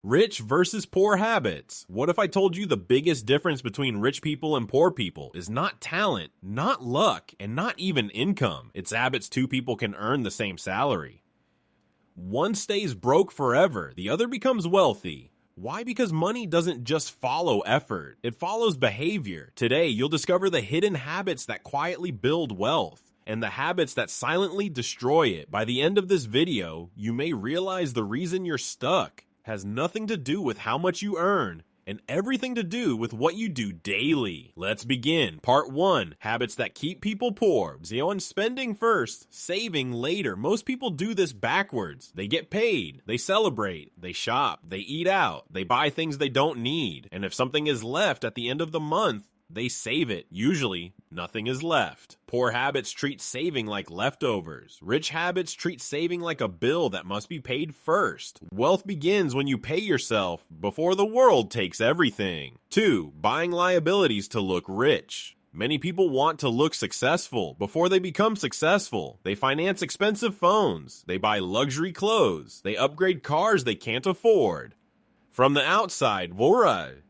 Rich versus poor habits. What if I told you the biggest difference between rich people and poor people is not talent, not luck, and not even income? It's habits two people can earn the same salary. One stays broke forever, the other becomes wealthy. Why? Because money doesn't just follow effort, it follows behavior. Today, you'll discover the hidden habits that quietly build wealth and the habits that silently destroy it. By the end of this video, you may realize the reason you're stuck has nothing to do with how much you earn and everything to do with what you do daily. Let's begin. Part 1, habits that keep people poor. On spending first, saving later. Most people do this backwards. They get paid, they celebrate, they shop, they eat out, they buy things they don't need, and if something is left at the end of the month, they save it. Usually, nothing is left. Poor habits treat saving like leftovers. Rich habits treat saving like a bill that must be paid first. Wealth begins when you pay yourself before the world takes everything. 2, buying liabilities to look rich. Many people want to look successful before they become successful. They finance expensive phones. They buy luxury clothes. They upgrade cars they can't afford. From the outside,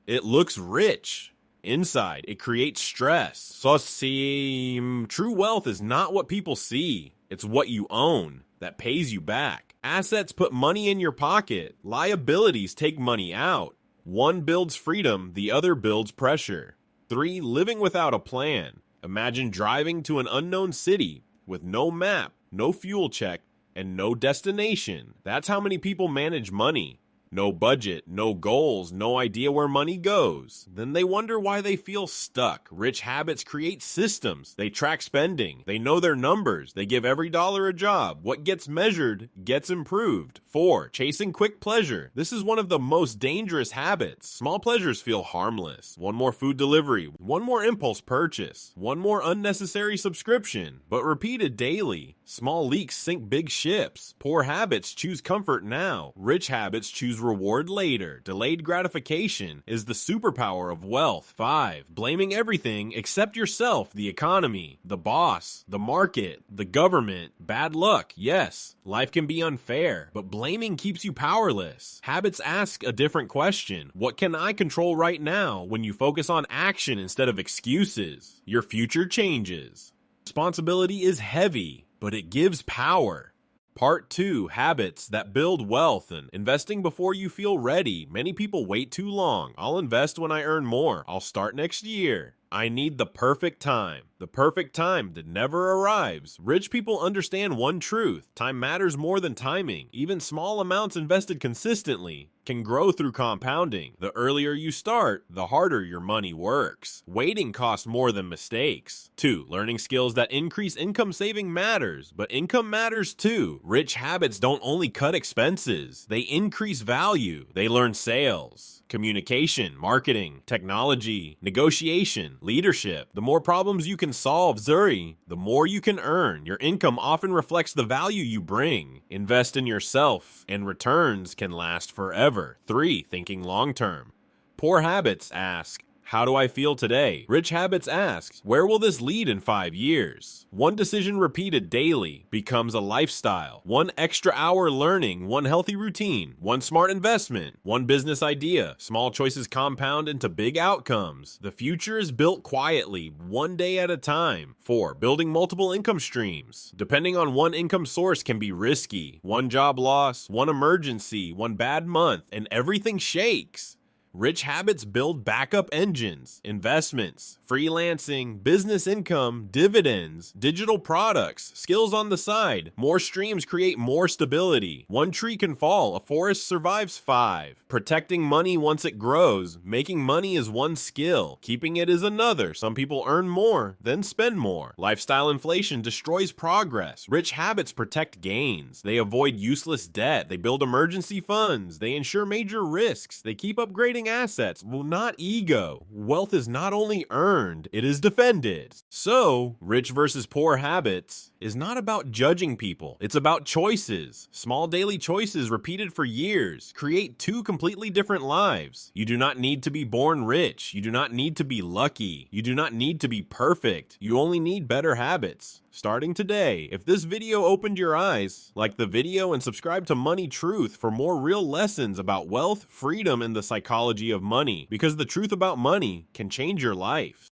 it looks rich. Inside, it creates stress. So true wealth is not what people see. It's what you own that pays you back. Assets put money in your pocket. Liabilities take money out. One builds freedom, the other builds pressure. 3, living without a plan. Imagine driving to an unknown city with no map, no fuel check, and no destination. That's how many people manage money. No budget, no goals, no idea where money goes. Then they wonder why they feel stuck. Rich habits create systems. They track spending. They know their numbers. They give every dollar a job. What gets measured gets improved. 4, chasing quick pleasure. This is one of the most dangerous habits. Small pleasures feel harmless. One more food delivery, one more impulse purchase, one more unnecessary subscription, but repeated daily. Small leaks sink big ships. Poor habits choose comfort now. Rich habits choose reward later. Delayed gratification is the superpower of wealth. 5, blaming everything except yourself, the economy, the boss, the market, the government. Bad luck, yes. Life can be unfair, but blaming keeps you powerless. Habits ask a different question. What can I control right now? When you focus on action instead of excuses, your future changes. Responsibility is heavy, but it gives power. Part 2, habits that build wealth and investing before you feel ready. Many people wait too long. I'll invest when I earn more. I'll start next year. I need the perfect time. The perfect time that never arrives. Rich people understand one truth. Time matters more than timing. Even small amounts invested consistently can grow through compounding. The earlier you start, the harder your money works. Waiting costs more than mistakes. 2, learning skills that increase income. Saving matters, but income matters too. Rich habits don't only cut expenses, they increase value. They learn sales, communication, marketing, technology, negotiation, leadership. The more problems you can solve, the more you can earn. Your income often reflects the value you bring. Invest in yourself, and returns can last forever. 3, thinking long term. Poor habits ask, how do I feel today? Rich habits asks, where will this lead in 5 years? One decision repeated daily becomes a lifestyle. One extra hour learning, one healthy routine, one smart investment, one business idea. Small choices compound into big outcomes. The future is built quietly, one day at a time. 4, building multiple income streams. Depending on one income source can be risky. One job loss, one emergency, one bad month, and everything shakes. Rich habits build backup engines, investments, freelancing, business income, dividends, digital products, skills on the side. More streams create more stability. One tree can fall, a forest survives 5. Protecting money once it grows. Making money is one skill. Keeping it is another. Some people earn more, then spend more. Lifestyle inflation destroys progress. Rich habits protect gains. They avoid useless debt. They build emergency funds. They ensure major risks. They keep upgrading assets. Well, not ego. Wealth is not only earned, it is defended. So, rich versus poor habits. is not about judging people. It's about choices. Small daily choices repeated for years create two completely different lives. You do not need to be born rich. You do not need to be lucky. You do not need to be perfect. You only need better habits. Starting today, if this video opened your eyes, like the video and subscribe to Money Truth for more real lessons about wealth, freedom, and the psychology of money, because the truth about money can change your life.